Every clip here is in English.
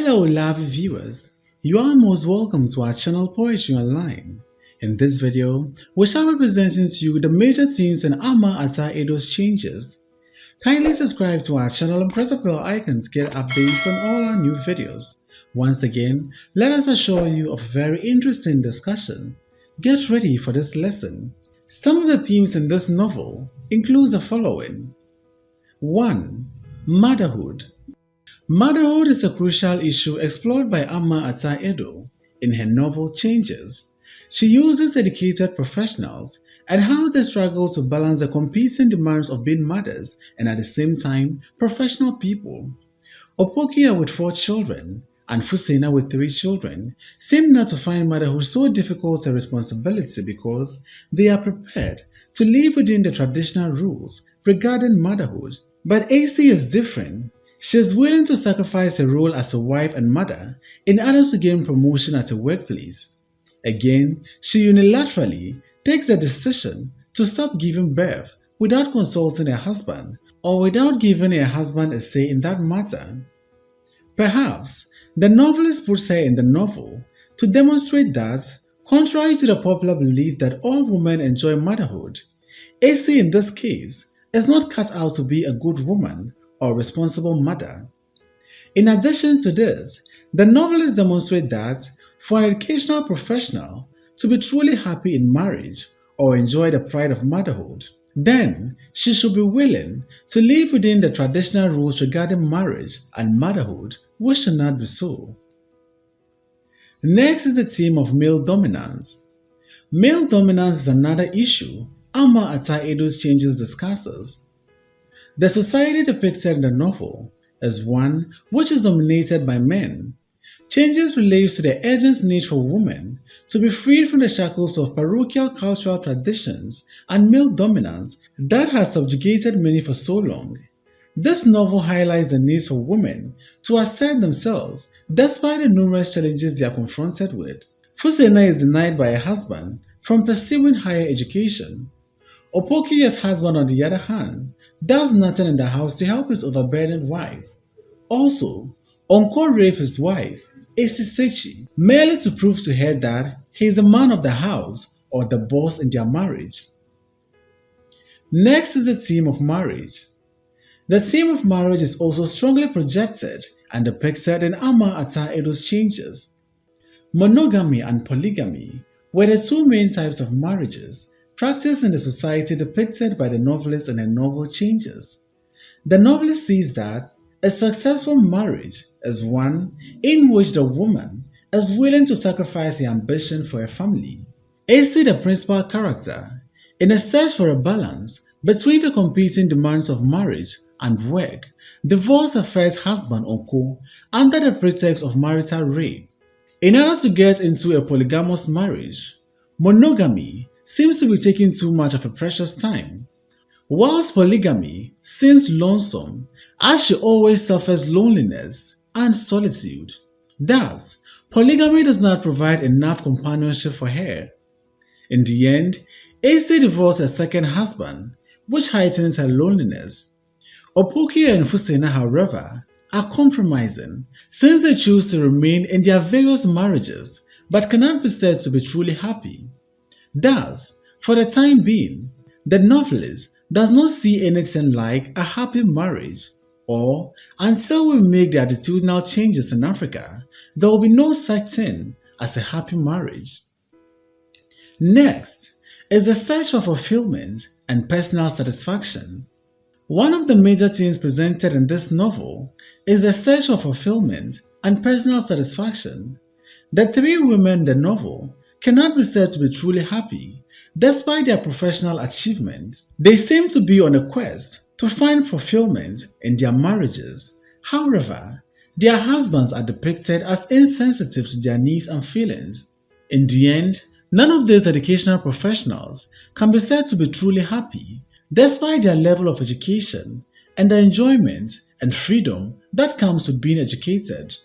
Hello, lovely viewers. You are most welcome to our channel Poetry Online. In this video, we shall be presenting to you the major themes in Amma Ata Edo's changes. Kindly subscribe to our channel and press the bell icon to get updates on all our new videos. Once again, let us assure you of a very interesting discussion. Get ready for this lesson. Some of the themes in this novel include the following. 1. Motherhood. Motherhood is a crucial issue explored by Amma Ata Edo in her novel Changes. She uses educated professionals and how they struggle to balance the competing demands of being mothers and at the same time professional people. Opokia with 4 children and Fusena with 3 children seem not to find motherhood so difficult a responsibility because they are prepared to live within the traditional rules regarding motherhood. But AC is different. She is willing to sacrifice her role as a wife and mother in order to gain promotion at her workplace. Again, she unilaterally takes the decision to stop giving birth without consulting her husband or without giving her husband a say in that matter. Perhaps the novelist puts her in the novel to demonstrate that, contrary to the popular belief that all women enjoy motherhood, AC in this case is not cut out to be a good woman or responsible mother. In addition to this, the novelist demonstrates that for an educational professional to be truly happy in marriage or enjoy the pride of motherhood, then she should be willing to live within the traditional rules regarding marriage and motherhood, which should not be so. Next is the theme of male dominance. Male dominance is another issue Amma Ata Edo's Changes discusses. The society depicted in the novel is one which is dominated by men. Changes relates to the urgent need for women to be freed from the shackles of parochial cultural traditions and male dominance that has subjugated many for so long. This novel highlights the need for women to assert themselves despite the numerous challenges they are confronted with. Fusena is denied by her husband from pursuing higher education. Opoki's husband, on the other hand, does nothing in the house to help his overburdened wife. Also, Onko raped his wife, Esisechi, merely to prove to her that he is the man of the house or the boss in their marriage. Next is the theme of marriage. The theme of marriage is also strongly projected and depicted in Amma Ata Edo's Changes. Monogamy and polygamy were the 2 main types of marriages practiced in the society depicted by the novelist in her novel Changes. The novelist sees that a successful marriage is one in which the woman is willing to sacrifice her ambition for her family. AC, the principal character, in a search for a balance between the competing demands of marriage and work, divorced her first husband Onko under the pretext of marital rape. In order to get into a polygamous marriage, monogamy seems to be taking too much of a precious time, whilst polygamy seems lonesome as she always suffers loneliness and solitude. Thus, polygamy does not provide enough companionship for her. In the end, AC divorced her second husband, which heightens her loneliness. Opokia and Fusena, however, are compromising since they choose to remain in their various marriages but cannot be said to be truly happy. Thus, for the time being, the novelist does not see anything like a happy marriage, or until we make the attitudinal changes in Africa, there will be no such thing as a happy marriage. Next is the search for fulfillment and personal satisfaction. One of the major themes presented in this novel is the search for fulfillment and personal satisfaction. The 3 women in the novel cannot be said to be truly happy despite their professional achievements. They seem to be on a quest to find fulfillment in their marriages. However, their husbands are depicted as insensitive to their needs and feelings. In the end, none of these educational professionals can be said to be truly happy despite their level of education and the enjoyment and freedom that comes with being educated.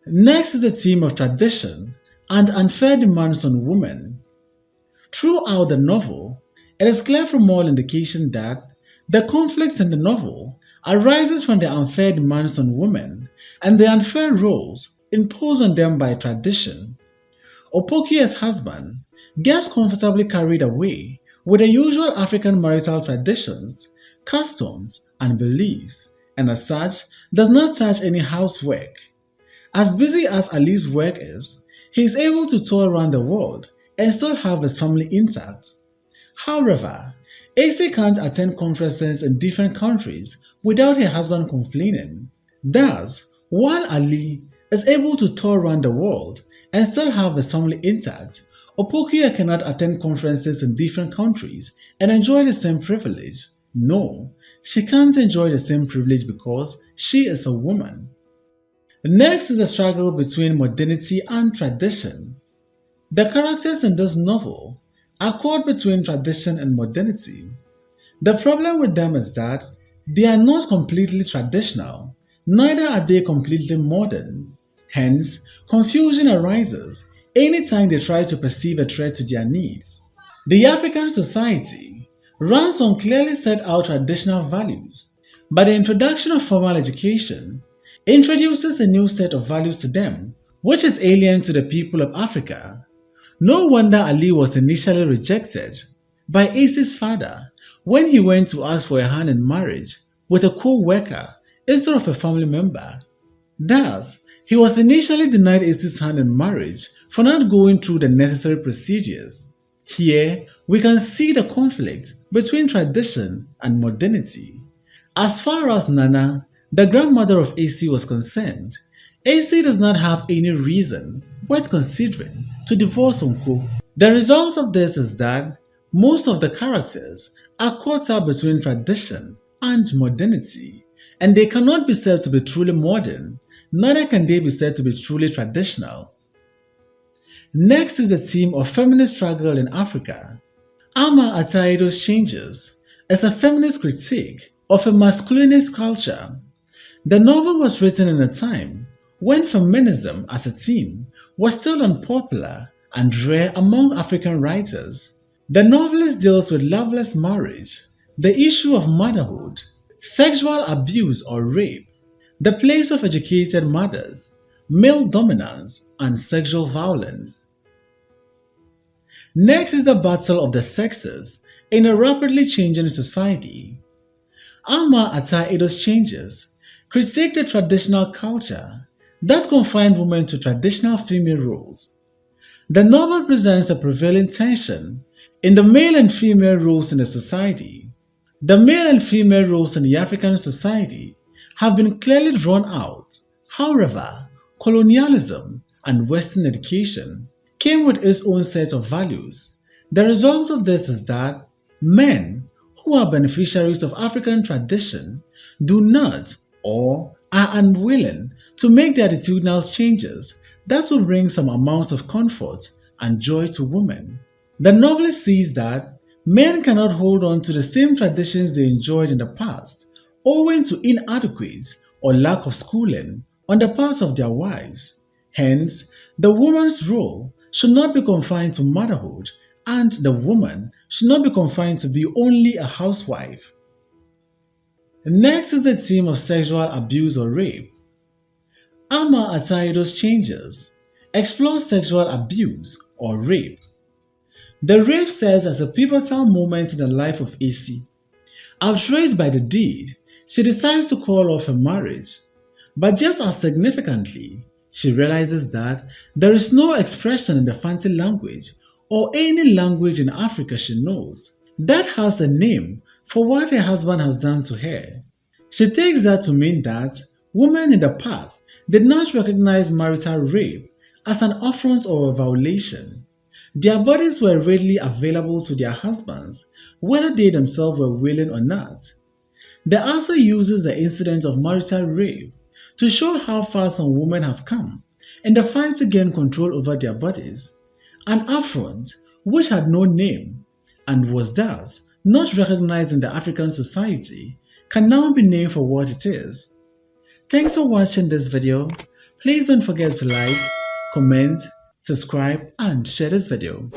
Next is the theme of tradition and unfair demands on women. Throughout the novel, it is clear from all indication that the conflict in the novel arises from the unfair demands on women and the unfair roles imposed on them by tradition. Opokuye's husband gets comfortably carried away with the usual African marital traditions, customs, and beliefs, and as such does not touch any housework. As busy as Ali's work is, he is able to tour around the world and still have his family intact. However, AC can't attend conferences in different countries without her husband complaining. Thus, while Ali is able to tour around the world and still have his family intact, Opokuye cannot attend conferences in different countries and enjoy the same privilege. No, she can't enjoy the same privilege because she is a woman. Next is the struggle between modernity and tradition. The characters in this novel are caught between tradition and modernity. The problem with them is that they are not completely traditional, neither are they completely modern. Hence, confusion arises anytime they try to perceive a threat to their needs. The African society runs on clearly set out traditional values, but the introduction of formal education introduces a new set of values to them, which is alien to the people of Africa. No wonder Ali was initially rejected by Ace's father when he went to ask for a hand in marriage with a co-worker instead of a family member. Thus, he was initially denied Ace's hand in marriage for not going through the necessary procedures. Here, we can see the conflict between tradition and modernity. As far as Nana, the grandmother of AC was concerned, AC does not have any reason worth considering to divorce Unko. The result of this is that most of the characters are caught up between tradition and modernity, and they cannot be said to be truly modern, neither can they be said to be truly traditional. Next is the theme of feminist struggle in Africa. Ama Ataido's Changes is a feminist critique of a masculinist culture. The novel was written in a time when feminism as a theme was still unpopular and rare among African writers. The novelist deals with loveless marriage, the issue of motherhood, sexual abuse or rape, the place of educated mothers, male dominance, and sexual violence. Next is the battle of the sexes in a rapidly changing society. Ama Ataido's Changes critique the traditional culture that confined women to traditional female roles. The novel presents a prevailing tension in the male and female roles in the society. The male and female roles in the African society have been clearly drawn out. However, colonialism and Western education came with its own set of values. The result of this is that men who are beneficiaries of African tradition do not or are unwilling to make the attitudinal changes that will bring some amount of comfort and joy to women. The novelist sees that men cannot hold on to the same traditions they enjoyed in the past owing to inadequate or lack of schooling on the part of their wives. Hence, the woman's role should not be confined to motherhood and the woman should not be confined to be only a housewife. Next is the theme of sexual abuse or rape. Ama Ataido's Changes explores sexual abuse or rape. The rape serves as a pivotal moment in the life of AC. Outraged by the deed, she decides to call off her marriage. But just as significantly, she realizes that there is no expression in the Fanti language or any language in Africa she knows that has a name for what her husband has done to her. She takes that to mean that women in the past did not recognize marital rape as an affront or a violation. Their bodies were readily available to their husbands, whether they themselves were willing or not. The author uses the incident of marital rape to show how far some women have come in the fight to gain control over their bodies. An affront which had no name and was thus not recognized in the African society can now be named for what it is. Thanks for watching this video. Please don't forget to like, comment, subscribe and share this video.